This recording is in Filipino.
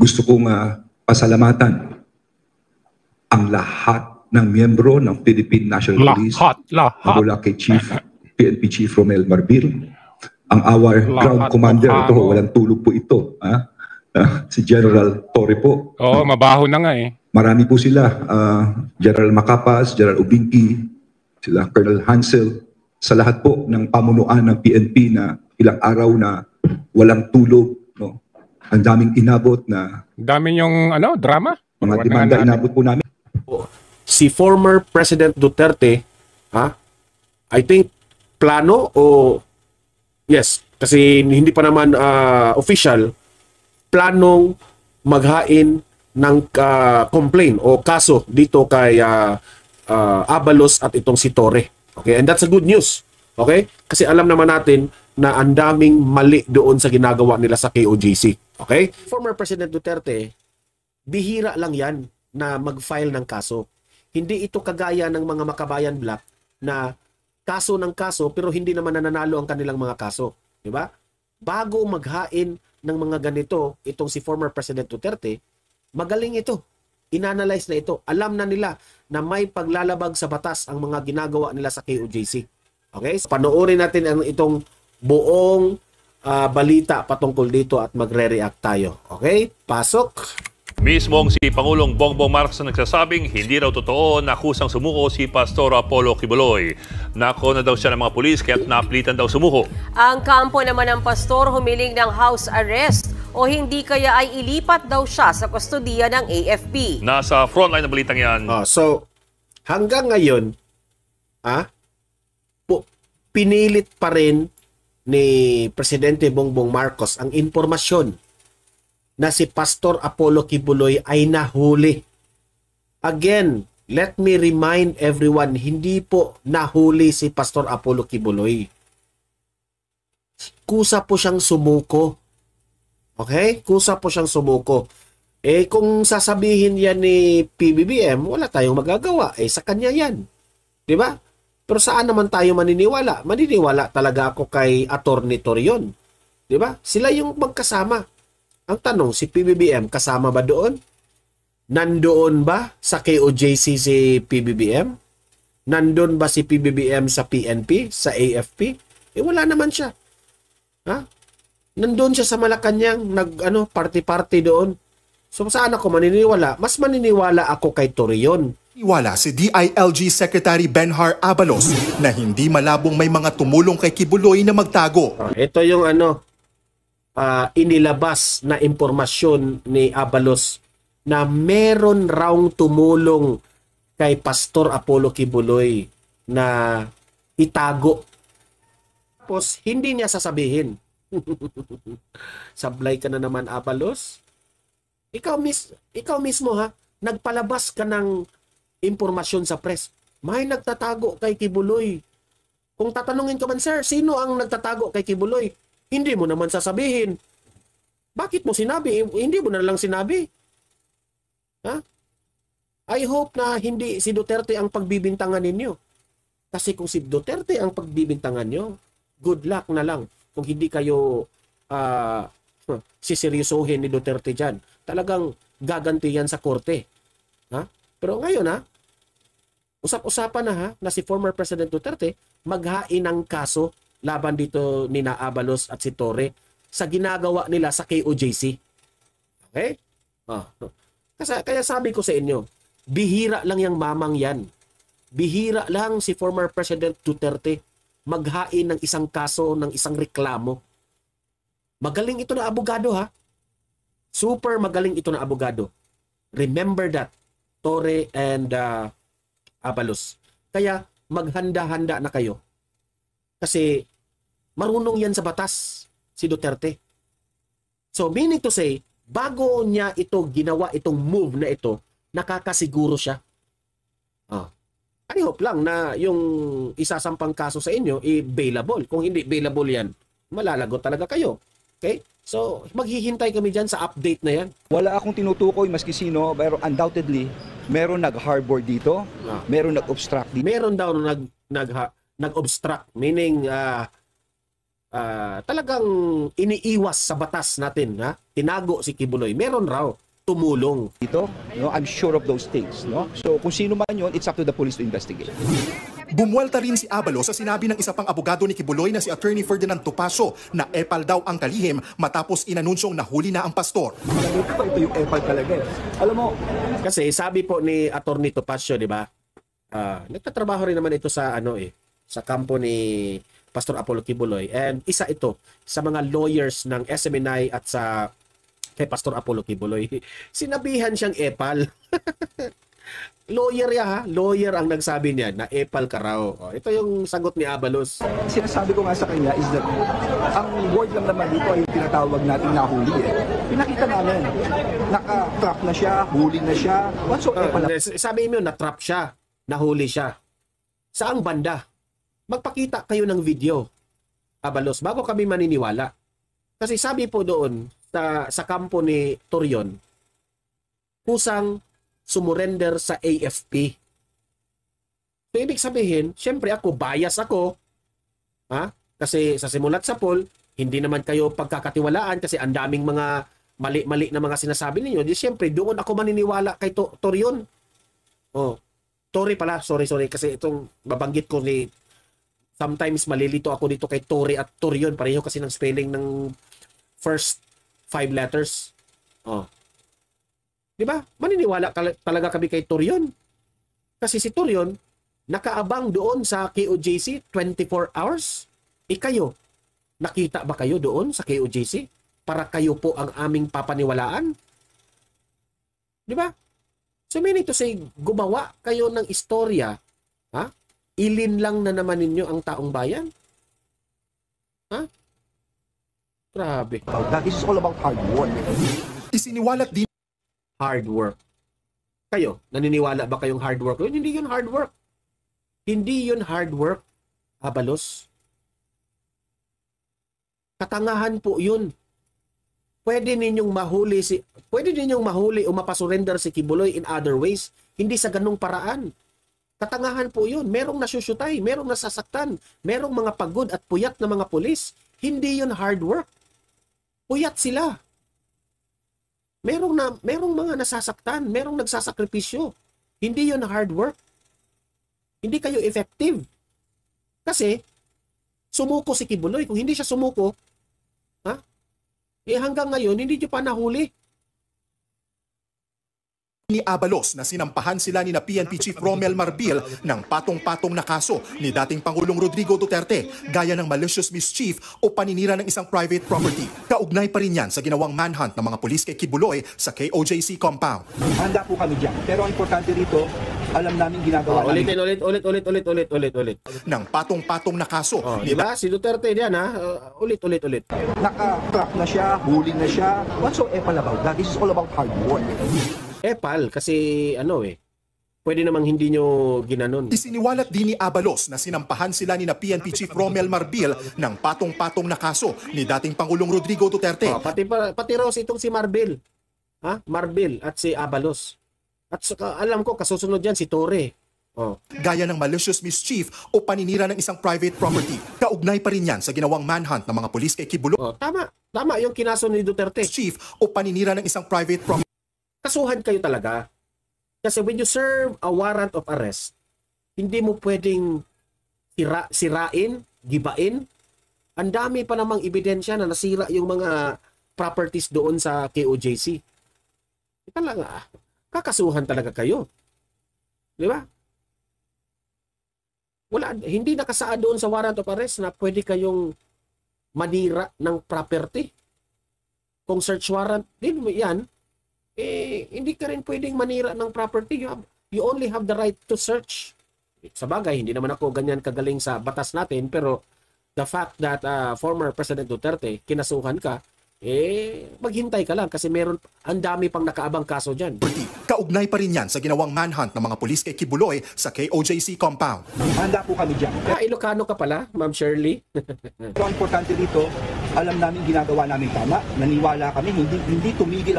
Gusto kong pasalamatan ang lahat ng miyembro ng Philippine National Police mula kay PNP Chief Romel Marbil, ang our ground commander, ito walang tulog po ito, si General Torre po. Oo, mabaho na nga eh. Marami po sila, General Macapas, General Ubingki, sila Colonel Hansel, sa lahat po ng pamunuan ng PNP na ilang araw na walang tulog, no? Ang daming inabot na... Dami yung drama? Mga demanda inabot po namin. Si former President Duterte, I think plano o... Yes, kasi hindi pa naman official, planong maghain ng complaint o kaso dito kay Abalos at itong si Torre. Okay, and that's a good news. Okay? Kasi alam naman natin na ang daming mali doon sa ginagawa nila sa KOJC. Okay? Former President Duterte, bihira lang yan na mag-file ng kaso. Hindi ito kagaya ng mga Makabayan Black na kaso ng kaso pero hindi naman nananalo ang kanilang mga kaso. Diba? Bago maghain ng mga ganito, itong si former President Duterte, magaling ito. Inanalyze na ito. Alam na nila na may paglalabag sa batas ang mga ginagawa nila sa KOJC. Okay? So, panoorin natin ang itong buong balita patungkol dito at magre-react tayo. Okay? Pasok! Mismong si Pangulong Bongbong Marcos na nagsasabing hindi raw totoo na kusang sumuko si Pastor Apollo Kibuloy. Nako na daw siya ng mga pulis kaya't naapilitan daw sumuko. Ang kampo naman ng pastor humiling ng house arrest o hindi kaya ay ilipat daw siya sa kustodiya ng AFP. Nasa frontline ng balitang yan. So, hanggang ngayon, pinilit pa rin ni Presidente Bongbong Marcos ang impormasyon na si Pastor Apollo Kibuloy ay nahuli. Again, let me remind everyone, hindi po nahuli si Pastor Apollo Kibuloy. Kusa po siyang sumuko. Okay? Kusa po siyang sumuko. Kung sasabihin yan ni PBBM, wala tayong magagawa. Sa kanya yan. Diba? Pero saan naman tayo maniniwala? Maniniwala talaga ako kay Attorney Torion. Diba? Sila yung magkasama. Ang tanong, si PBBM kasama ba doon? Nandoon ba sa KOJC si PBBM? Nandoon ba si PBBM sa PNP, sa AFP? Wala naman siya. Nandoon siya sa Malacanang, party-party doon. So saan ako maniniwala? Mas maniniwala ako kay Torion. Iwala si DILG Secretary Benhar Abalos na hindi malabong may mga tumulong kay Kibuloy na magtago. Ito yung inilabas na impormasyon ni Abalos na meron raw tumulong kay Pastor Apollo Kibuloy na itago. Tapos hindi niya sasabihin. Sablay ka na naman, Abalos. Ikaw mismo nagpalabas ka ng impormasyon sa press. May nagtatago kay Kibuloy. Kung tatanungin ka man, sir, sino ang nagtatago kay Kibuloy? Hindi mo naman sasabihin. Bakit mo sinabi? Hindi mo na lang sinabi. I hope na hindi si Duterte ang pagbibintangan ninyo. Kasi kung si Duterte ang pagbibintangan nyo, good luck na lang. Kung hindi kayo siseryosohin ni Duterte dyan. Talagang gaganti yan sa korte. Pero ngayon usap-usapan na si former President Duterte maghain ng kaso laban dito ni Abalos at si Torre sa ginagawa nila sa KOJC. Okay? Kaya sabi ko sa inyo, bihira lang yung mamang yan. Bihira lang si former President Duterte maghain ng isang kaso, ng isang reklamo. Magaling ito na abogado Super magaling ito na abogado. Remember that, Torre and Abalos. Kaya maghanda-handa na kayo. Kasi marunong yan sa batas si Duterte. So meaning to say, bago niya ito ginawa itong move na ito, nakakasiguro siya. I hope lang na yung isasampang kaso sa inyo i-bailable. Kung hindi bailable yan, malalagot talaga kayo. Okay? So maghihintay kami dyan sa update na yan. Wala akong tinutukoy maski sino, pero undoubtedly, meron nag-harbor dito, meron nag-obstruct dito. Meron daw nag-obstruct, meaning talagang iniiwas sa batas natin, ha? Tinago si Kibuloy. Meron raw tumulong. Dito, no, I'm sure of those things, no? So kung sino man yun, it's up to the police to investigate. Bumuelta rin si Abalos sa sinabi ng isa pang abogado ni Kibuloy na si Attorney Ferdinand Topacio na epal daw ang kalihim matapos inanunsyong nahuli na ang pastor. Ito yung epal talaga eh. Alam mo, Kasi sabi po ni Attorney Topacio, di ba? Nagtatrabaho rin naman ito sa sa kampo ni Pastor Apollo Kibuloy, and isa ito sa mga lawyers ng SMNI at sa kay Pastor Apollo Kibuloy. Sinabihan siyang epal. Lawyer lawyer ang nagsabi niya na epal ka raw. Ito yung sagot ni Abalos. sinasabi ko nga sa kanya is that ang word lang naman dito ay tinatawag nating nahuli eh. Pinakita namin, naka-trap na siya, huli na siya, whatsoever. Sabi mo, na-trap siya, nahuli siya. Saang banda? Magpakita kayo ng video, Abalos, bago kami maniniwala. Kasi sabi po doon sa kampo ni Torion, kusang sumurrender sa AFP. So, ibig sabihin, syempre ako, bias ako. Kasi sa simulat sa poll, hindi naman kayo pagkakatiwalaan kasi ang daming mga mali-mali na mga sinasabi ninyo. Di syempre, doon ako maniniwala kay Torion. Tori pala, sorry, kasi itong babanggit ko ni sometimes malilito ako dito kay Tori at Torion. Pareho kasi ng spelling ng first 5 letters. Di ba? Maniniwala talaga kami kay Torion. Kasi si Torion, nakaabang doon sa KOJC 24 hours. Kayo, nakita ba kayo doon sa KOJC? Para kayo po ang aming papaniwalaan? Di ba? So meaning to say, gumawa kayo ng istorya, ilin lang na naman ninyo ang taong bayan? Grabe. This is all about hard work. Isiniwalat din Hard work. Kayo, naniniwala ba kayong hard work? Hindi yun hard work. Hindi yun hard work, Abalos. Katangahan po yun. Pwede ninyong mahuli o mapasurrender si Kibuloy in other ways. Hindi sa ganung paraan. Katangahan po yun. Merong nasusyutay, merong nasasaktan, merong mga pagod at puyat na mga pulis. Hindi yun hard work. Puyat sila. Merong mga nasasaktan, merong nagsasakripisyo. Hindi yun hard work. Hindi kayo effective. Kasi, sumuko si Kibuloy. Kung hindi siya sumuko, hanggang ngayon, hindi nyo pa nahuli. ni Abalos na sinampahan sila ni PNP Chief Romel Marbil ng patong-patong na kaso ni dating Pangulong Rodrigo Duterte gaya ng malicious mischief o paninira ng isang private property. Kaugnay pa rin yan sa ginawang manhunt ng mga pulis kay Kibuloy sa KOJC compound. Handa po kami dyan. Pero ang importante rito, alam namin ginagawa namin. Ulit. Ng patong-patong na kaso ni diba? Si Duterte diyan ulit. Naka-trap na siya, huli na siya. What's so epal about that? This is all about hard work. Epal kasi pwede namang hindi nyo ginanon. Isiniwalat din ni Abalos na sinampahan sila ni PNP Chief Romel Marbil ng patong-patong na kaso ni dating Pangulong Rodrigo Duterte. Pati raw itong si Marbil. Marbil at si Abalos. At alam ko kasusunod diyan si Torre. Gaya ng malicious mischief o paninira ng isang private property. Kaugnay pa rin yan sa ginawang manhunt ng mga pulis kay Kibuloy. Tama yung kinaso ni Duterte. Chief o paninira ng isang private property. Kasuhan kayo talaga. Kasi when you serve a warrant of arrest, hindi mo pwedeng sirain, gibain. Ang dami pa namang ebidensya na nasira yung mga properties doon sa KOJC. Talaga, kakasuhan talaga kayo. Di ba? Hindi nakasaad doon sa warrant of arrest na pwede kayong manira ng property. Kung search warrant, yan, hindi ka rin pwedeng manira ng property. You only have the right to search. Sa bagay, hindi naman ako ganyan kagaling sa batas natin, pero the fact that former President Duterte, kinasuhan ka, maghintay ka lang kasi ang dami pang nakaabang kaso dyan. Kaugnay pa rin yan sa ginawang manhunt ng mga pulis kay Kibuloy sa KOJC compound. Handa po kami dyan. Ilocano ka pala, Ma'am Shirley. Pero ang importante dito, alam namin ginagawa namin tama, naniwala kami, hindi tumigil